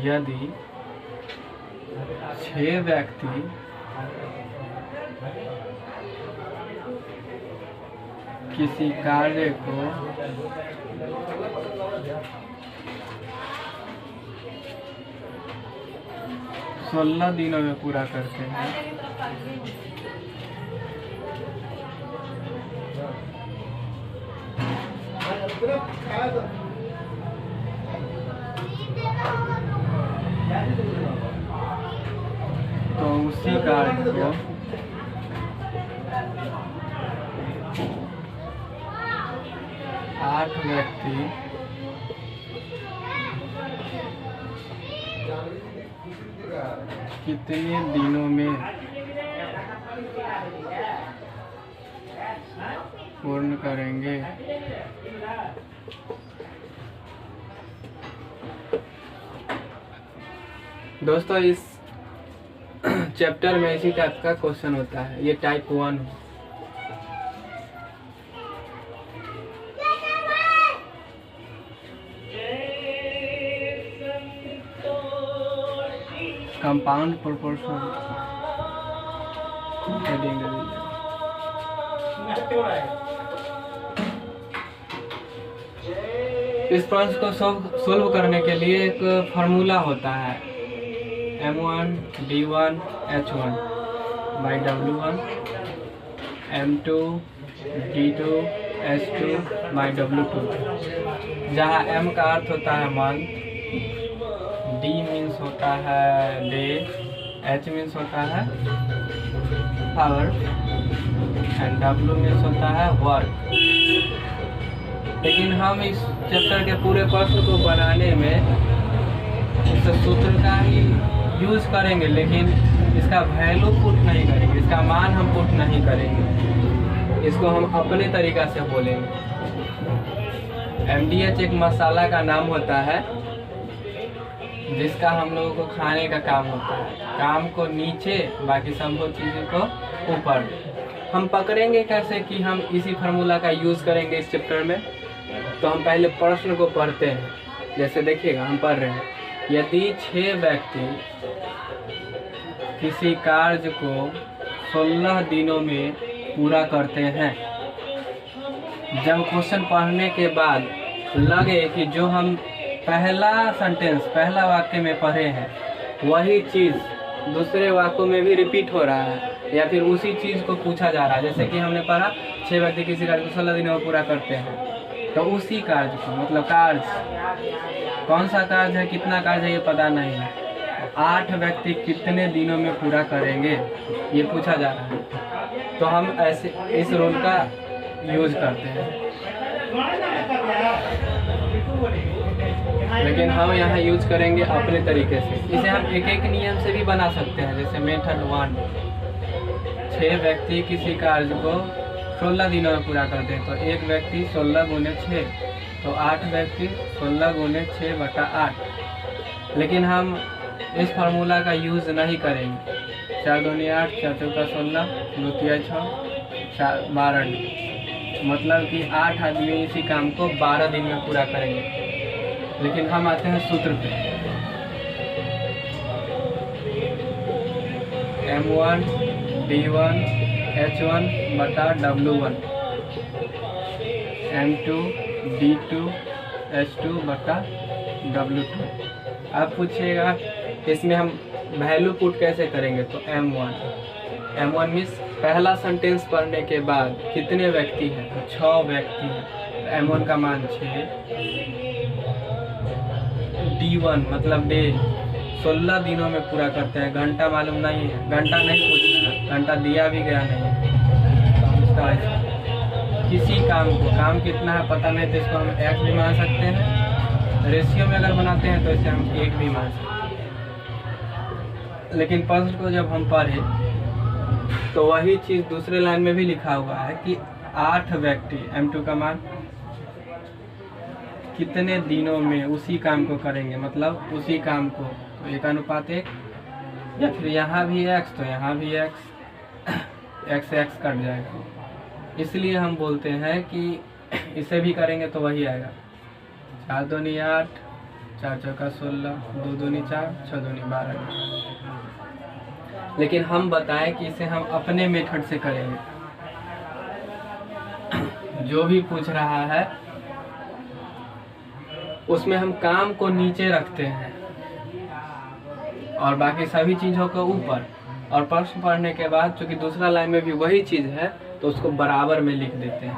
यदि 6 व्यक्ति किसी कार्य को 16 दिनों में पूरा करते हैं तो उसी कार्य को 8 व्यक्ति कितने दिनों में पूर्ण करेंगे। दोस्तों इस चैप्टर में इसी टाइप का क्वेश्चन होता है, ये टाइप 1 है। कंपाउंड प्रोपोर्शन इस प्रश्न को सोल्व करने के लिए एक फार्मूला होता है M1 D1 H1 by W1 M2 D2 H2 by W2, जहाँ M का अर्थ होता है मंथ, D मीन्स होता है डे, H मीन्स होता है आवर एंड W मीन्स होता है वर्क। लेकिन हम इस चैप्टर के पूरे प्रश्न को बनाने में इस सूत्र का ही यूज करेंगे, लेकिन इसका वैल्यू पुट नहीं करेंगे, इसका मान हम पुट नहीं करेंगे, इसको हम अपने तरीक़ा से बोलेंगे। MDH एक मसाला का नाम होता है जिसका हम लोगों को खाने का काम होता है, काम को नीचे बाकी संभव चीज़ों को ऊपर। हम पकड़ेंगे कैसे कि हम इसी फार्मूला का यूज़ करेंगे इस चैप्टर में। तो हम पहले प्रश्न को पढ़ते हैं। जैसे देखिएगा हम पढ़ रहे हैं, यदि 6 व्यक्ति किसी कार्य को 16 दिनों में पूरा करते हैं। जब क्वेश्चन पढ़ने के बाद लगे कि जो हम पहला सेंटेंस पहला वाक्य में पढ़े हैं वही चीज़ दूसरे वाक्यों में भी रिपीट हो रहा है या फिर उसी चीज़ को पूछा जा रहा है। जैसे कि हमने पढ़ा 6 व्यक्ति किसी कार्य को 16 दिनों में पूरा करते हैं, तो उसी कार्य को मतलब कार्य कौन सा कार्य है, कितना कार्य है ये पता नहीं है, 8 व्यक्ति कितने दिनों में पूरा करेंगे ये पूछा जा रहा है। तो हम ऐसे इस रूल का यूज करते हैं, लेकिन हम यहाँ यूज करेंगे अपने तरीके से। इसे हम एक एक नियम से भी बना सकते हैं। जैसे मेथड 1, 6 व्यक्ति किसी कार्य को 16 दिनों में पूरा करते हैं, तो एक व्यक्ति 16 गुने 6, तो 8 व्यक्ति 16 गुने 6/8। लेकिन हम इस फार्मूला का यूज़ नहीं करेंगे। 4 दूनी 8, 4 चौका 16, 2 तिया 6, 4 12 दिन, मतलब कि 8 आदमी इसी काम को 12 दिन में पूरा करेंगे। लेकिन हम आते हैं सूत्र पे, M1 D1 H1 बटा W1 M2 D2 H2 बटा W2। आप पूछिएगा इसमें हम वैल्यू पुट कैसे करेंगे, तो M1 मीन्स पहला सेंटेंस पढ़ने के बाद कितने व्यक्ति हैं, तो 6 व्यक्ति हैं, तो M1 का मान 6। D1 मतलब डे, 16 दिनों में पूरा करते हैं। घंटा मालूम नहीं है, घंटा नहीं पूछना, घंटा दिया भी गया नहीं है। तो हम इसका किसी काम को, काम कितना है पता नहीं, तो इसको हम x भी मान सकते हैं। रेशियो में अगर बनाते हैं तो इसे हम 1 भी मान सकते हैं। लेकिन प्रश्न को जब हम पढ़े तो वही चीज़ दूसरे लाइन में भी लिखा हुआ है कि 8 व्यक्ति M2 का मान कितने दिनों में उसी काम को करेंगे, मतलब उसी काम को, तो 1:1, या फिर यहाँ भी x तो यहाँ भी x से x कट जाएगा। इसलिए हम बोलते हैं कि इसे भी करेंगे तो वही आएगा। 4 दूनी 8, 4 चौका 16, 2 दूनी 4, 6 दूनी 12। लेकिन हम बताएं कि इसे हम अपने मेथड से करेंगे। जो भी पूछ रहा है उसमें हम काम को नीचे रखते हैं और बाकी सभी चीज़ों को ऊपर, और प्रश्न पढ़ने के बाद चूंकि दूसरा लाइन में भी वही चीज़ है तो उसको बराबर में लिख देते हैं।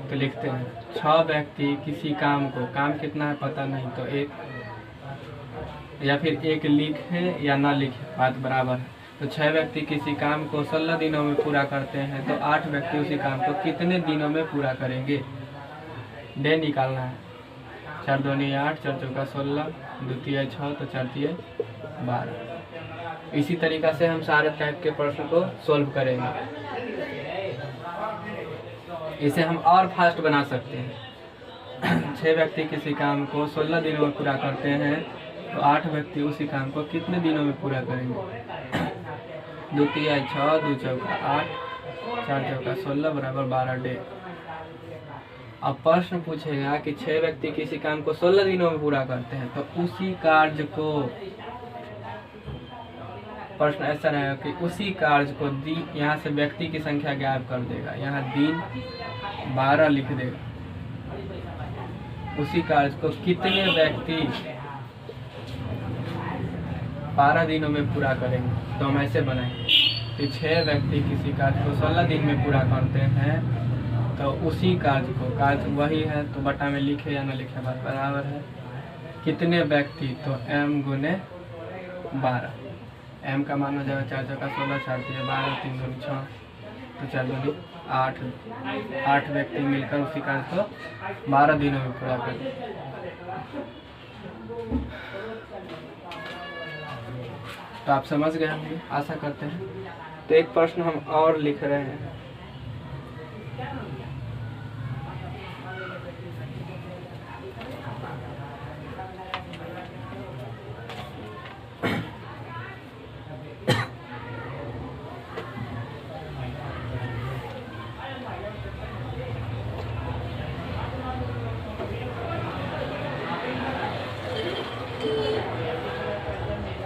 तो लिखते हैं 6 व्यक्ति किसी काम को, काम कितना है पता नहीं तो 1, या फिर 1 लिखे या ना लिखे बात बराबर है। तो 6 व्यक्ति किसी काम को 16 दिनों में पूरा करते हैं तो 8 व्यक्ति उसी काम को कितने दिनों में पूरा करेंगे, डे निकालना है। 4 दूनी 8, 4 चौका 16, 2 तिया 6, तो 4 तिया 12। इसी तरीक़ा से हम सारे टाइप के प्रश्न को सोल्व करेंगे। इसे हम और फास्ट बना सकते हैं। 6 व्यक्ति किसी काम को 16 दिनों में पूरा करते हैं तो 8 व्यक्ति उसी काम को कितने दिनों में पूरा करेंगे, 2 तिया 6, 2 चौका 8, 4 चौका 16 बराबर 12 डे। अब प्रश्न पूछेगा कि 6 व्यक्ति किसी काम को 16 दिनों में पूरा करते हैं तो उसी कार्य को, प्रश्न ऐसा रहेगा कि उसी कार्य को यहाँ से व्यक्ति की संख्या गायब कर देगा, यहाँ दिन 12 लिख देगा। उसी कार्य को कितने व्यक्ति 12 दिनों में पूरा करेंगे, तो हम ऐसे बनाएंगे कि 6 व्यक्ति किसी कार्य को 16 दिन में पूरा करते हैं तो उसी कार्य को, कार्य वही है तो बटा में लिखे या ना लिखे बात बराबर है। कितने व्यक्ति, तो m गुने 12, m का मान हो जाएगा 4 चौका 16, 4 तिया 12, 3 दूनी 6, तो 4 दूनी 8 व्यक्ति मिलकर उसी कार्य को 12 दिनों में पूरा करें। तो आप समझ गए होंगे, आशा करते हैं। तो एक प्रश्न हम और लिख रहे हैं।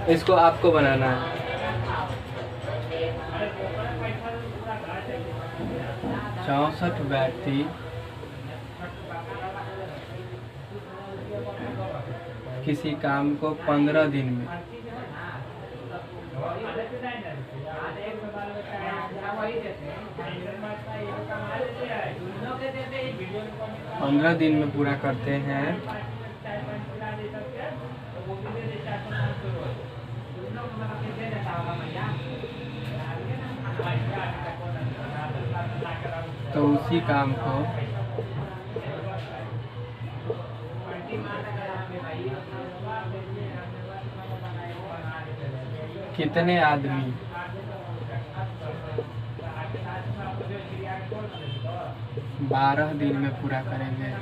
इसको आपको बनाना है। चौसठ व्यक्ति किसी काम को 15 दिन में, पूरा करते हैं तो उसी काम को कितने आदमी 12 दिन में पूरा करेंगे।